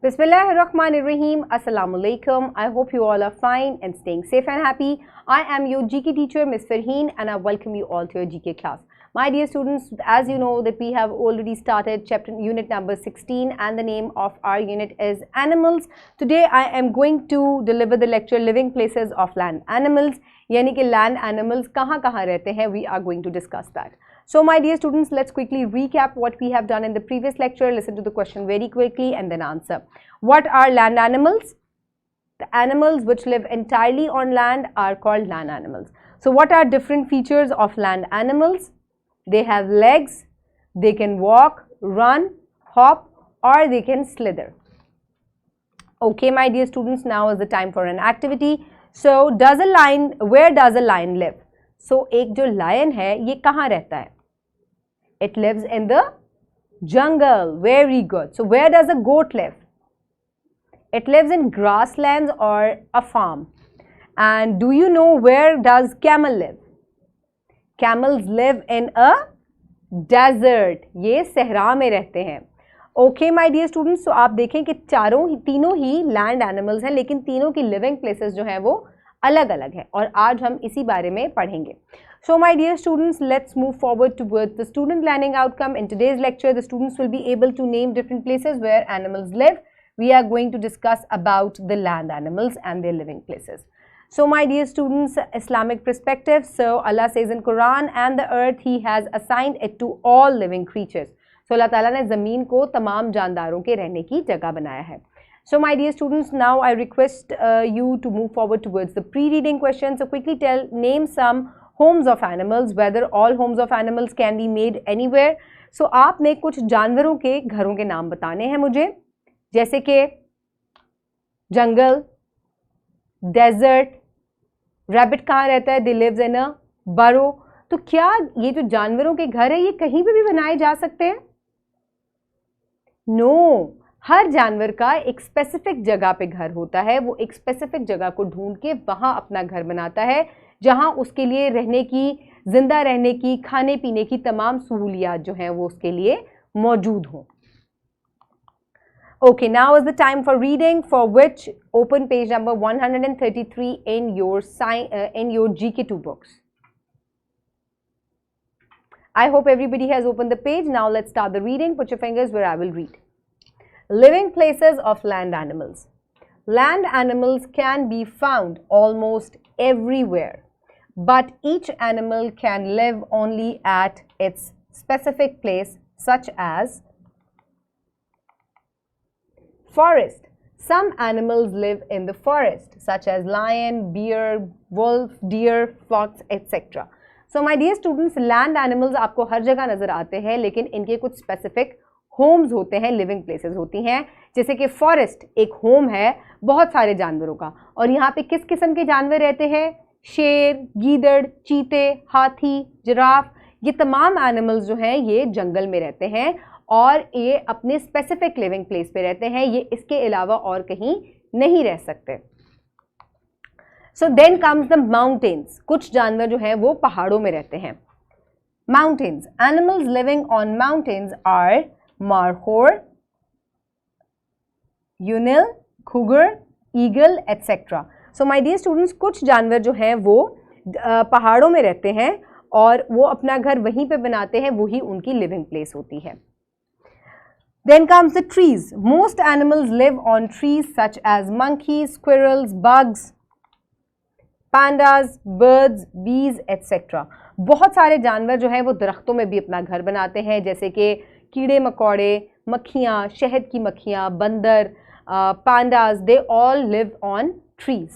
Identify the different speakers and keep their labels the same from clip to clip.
Speaker 1: Bismillahirrahmanirrahim. Assalamu alaikum. I hope you all are fine and staying safe and happy. I am your GK teacher, Ms. Farheen, and I welcome you all to your GK class. My dear students, as you know that we have already started unit number 16 and the name of our unit is Animals. Today I am going to deliver the lecture Living Places of Land Animals. यानी कि land animals कहाँ कहाँ रहते हैं, we are going to discuss that. So my dear students, let's quickly recap what we have done in the previous lecture. Listen to the question very quickly and then answer. What are land animals? The animals which live entirely on land are called land animals. So what are different features of land animals? They have legs, they can walk, run, hop, or they can slither. Okay, my dear students, now is the time for an activity. So where does a lion live? So एक जो lion है ये कहाँ रहता है? It lives in the jungle. Very good. So where does a goat live? It lives in grasslands or a farm. And do you know where does camel live? Camels live in a desert. ये सहरा में रहते हैं. Okay, my dear students. So आप देखें कि तीनों ही land animals हैं, लेकिन तीनों की living places जो हैं वो अलग अलग है और आज हम इसी बारे में पढ़ेंगे. So my dear students, let's move forward towards the student learning outcome. In today's lecture, the students will be able to name different places where animals live. We are going to discuss about the land animals and their living places. So my dear students, Islamic perspective. So Allah says in Quran, and the earth He has assigned it to all living creatures. So Allah Ta'ala ने ज़मीन को तमाम जानदारों के रहने की जगह बनाया है. So my dear students, now I request you to move forward towards the pre-reading question. So quickly name some homes of animals, whether all homes of animals can be made anywhere. So आपने कुछ जानवरों के घरों के नाम बताने हैं मुझे, जैसे कि जंगल, डेजर्ट, रैबिट कहाँ रहता है? They lives in a burrow. तो क्या ये जो जानवरों के घर है ये कहीं पे भी बनाए जा सकते हैं? No. हर जानवर का एक स्पेसिफिक जगह पे घर होता है, वो एक स्पेसिफिक जगह को ढूंढ के वहाँ अपना घर बनाता है जहाँ उसके लिए रहने की, जिंदा रहने की, खाने पीने की तमाम सहूलियात जो हैं वो उसके लिए मौजूद हों. Okay, now is the time for reading, for which open page number 133 in your GK2 books. I hope everybody has opened the page. Now let's start the reading. Put your fingers where I will read. Living places of land animals. Land animals can be found almost everywhere, but each animal can live only at its specific place, such as forest. Some animals live in the forest, such as lion, bear, wolf, deer, fox, etc. So my dear students, land animals आपको हर जगह नजर आते हैं, लेकिन इनके कुछ specific Holmes होते हैं, लिविंग प्लेसेस होती हैं. जैसे कि फॉरेस्ट एक होम है बहुत सारे जानवरों का, और यहाँ पे किस किस्म के जानवर रहते हैं? शेर, गीदड़, चीते, हाथी, जिराफ, ये तमाम एनिमल्स जो हैं ये जंगल में रहते हैं और ये अपने स्पेसिफिक लिविंग प्लेस पे रहते हैं. ये इसके अलावा और कहीं नहीं रह सकते. So then comes the mountains. कुछ जानवर जो हैं वो पहाड़ों में रहते हैं. Mountains. Animals living on mountains are markhor, unil, cougar, eagle, etc. So my dear students, कुछ जानवर जो हैं वो पहाड़ों में रहते हैं और वो अपना घर वहीं पे बनाते हैं, वही उनकी लिविंग प्लेस होती है. Then comes the trees. Most animals live on trees such as monkeys, squirrels, bugs, pandas, birds, bees, etc. बहुत सारे जानवर जो हैं वो दरख्तों में भी अपना घर बनाते हैं, जैसे कि कीड़े मकोड़े, मक्खियाँ, शहद की मक्खियाँ, बंदर, pandas, they all live on trees.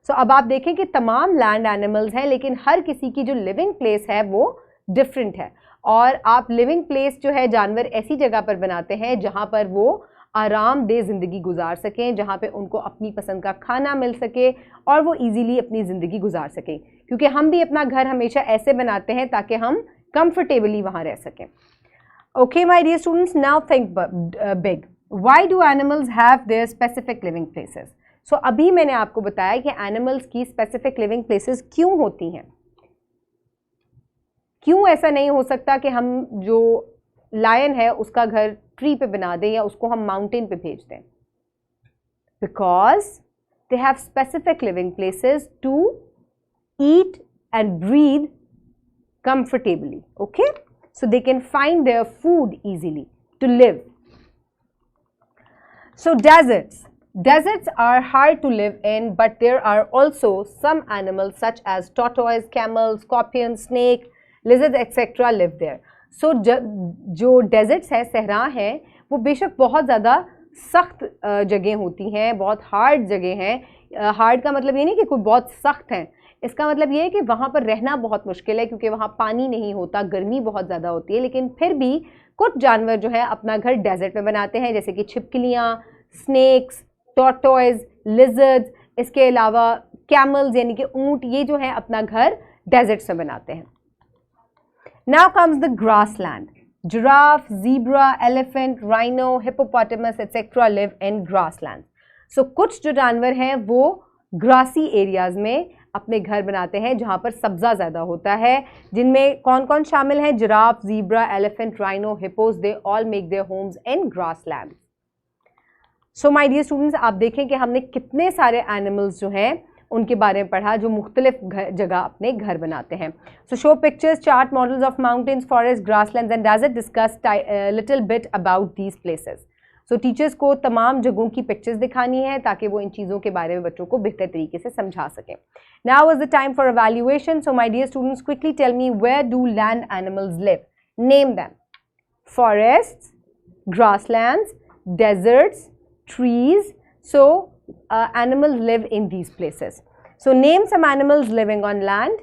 Speaker 1: So अब आप देखें कि तमाम लैंड एनिमल्स हैं, लेकिन हर किसी की जो लिविंग प्लेस है वो डिफरेंट है. और आप लिविंग प्लेस जो है जानवर ऐसी जगह पर बनाते हैं जहाँ पर वो आरामदेह ज़िंदगी गुजार सकें, जहाँ पे उनको अपनी पसंद का खाना मिल सके और वो इजीली अपनी ज़िंदगी गुजार सकें. क्योंकि हम भी अपना घर हमेशा ऐसे बनाते हैं ताकि हम कंफर्टेबली वहाँ रह सकें. Okay my dear students, now think big. Why do animals have their specific living places? So अभी मैंने आपको बताया कि एनिमल्स की स्पेसिफिक लिविंग प्लेसेस क्यों होती हैं. क्यों ऐसा नहीं हो सकता कि हम जो लायन है उसका घर ट्री पे बना दें या उसको हम माउंटेन पे भेज दें? Because they have specific living places to eat and breathe comfortably. Okay, so they can find their food easily to live. So deserts are hard to live in, but there are also some animals such as tortoise, camel, scorpion, snake, lizards etc. live there. So जो deserts है, सहरा है, वो बेशक बहुत ज़्यादा सख्त जगह होती हैं, बहुत हार्ड जगह हैं. हार्ड का मतलब ये नहीं कि कोई बहुत सख्त हैं, इसका मतलब ये है कि वहाँ पर रहना बहुत मुश्किल है क्योंकि वहाँ पानी नहीं होता, गर्मी बहुत ज़्यादा होती है. लेकिन फिर भी कुछ जानवर जो है अपना घर डेजर्ट में बनाते हैं, जैसे कि छिपकलियाँ, स्नेक्स, टॉर्टॉइज, लिजर्ड्स, इसके अलावा कैमल्स यानी कि ऊँट, ये जो है अपना घर डेजर्ट्स में बनाते हैं. Now comes the grassland. Giraffe, zebra, elephant, rhino, hippopotamus etcetera live in grass land. So कुछ जो जानवर हैं वो ग्रासी एरियाज में अपने घर बनाते हैं जहाँ पर सब्ज़ा ज़्यादा होता है. जिनमें कौन कौन शामिल हैं? Giraffe, zebra, elephant, rhino, hippos, they all make their homes in grass land. So my dear students, आप देखें कि हमने कितने सारे एनिमल्स जो हैं उनके बारे में पढ़ा जो मुख्तलिफ जगह अपने घर बनाते हैं. So show pictures, chart models of mountains, forest, grasslands and desert. Discuss little bit about these places. So teachers को तमाम जगहों की पिक्चर्स दिखानी है ताकि वो इन चीज़ों के बारे में बच्चों को बेहतर तरीके से समझा सकें. Now is the time for evaluation. So my dear students, quickly tell me, where do land animals live? Name them. Forests, grasslands, deserts, trees. So animals live in these places. So name some animals living on land.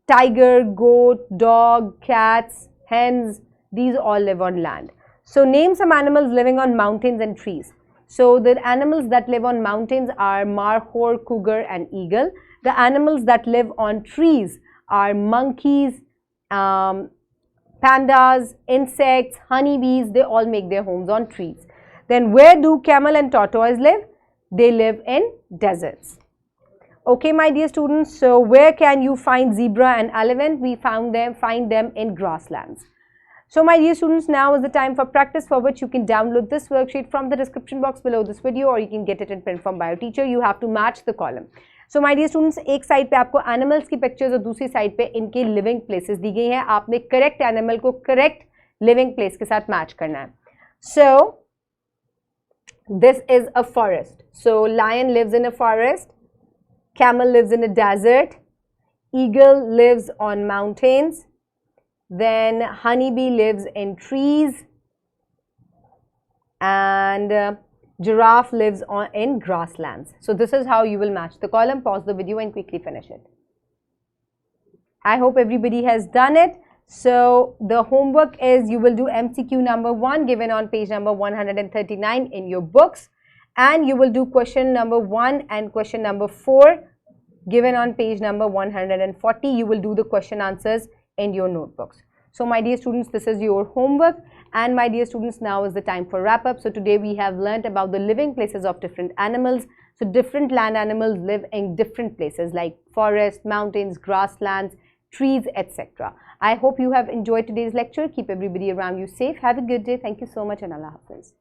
Speaker 1: Tiger, goat, dog, cats, hens, these all live on land. So name some animals living on mountains and trees. So the animals that live on mountains are markhor, cougar and eagle. The animals that live on trees are monkeys, pandas, insects, honeybees. They all make their homes on trees. Then where do camel and tortoise live? They live in deserts. Okay, my dear students, so where can you find zebra and elephant? We find them in grasslands. So my dear students, now is the time for practice, for which you can download this worksheet from the description box below this video, or you can get it in print from bio teacher. You have to match the column. So my dear students, एक side पे आपको animals की pictures और दूसरी side पे इनके living places दी गई हैं. आपने करेक्ट एनिमल को करेक्ट लिविंग प्लेस के साथ मैच करना है. So this is a forest. So lion lives in a forest, camel lives in a desert, eagle lives on mountains, then honeybee lives in trees, and giraffe lives in grasslands. So this is how you will match the column. Pause the video and quickly finish it. I hope everybody has done it. So the homework is, you will do MCQ number 1 given on page number 139 in your books, and you will do question number 1 and question number 4 given on page number 140. You will do the question answers in your notebooks. So my dear students, this is your homework, and my dear students, now is the time for wrap up. So today we have learnt about the living places of different animals. So different land animals live in different places like forests, mountains, grasslands, trees, etc. I hope you have enjoyed today's lecture. Keep everybody around you safe. Have a good day. Thank you so much, and Allah Hafiz.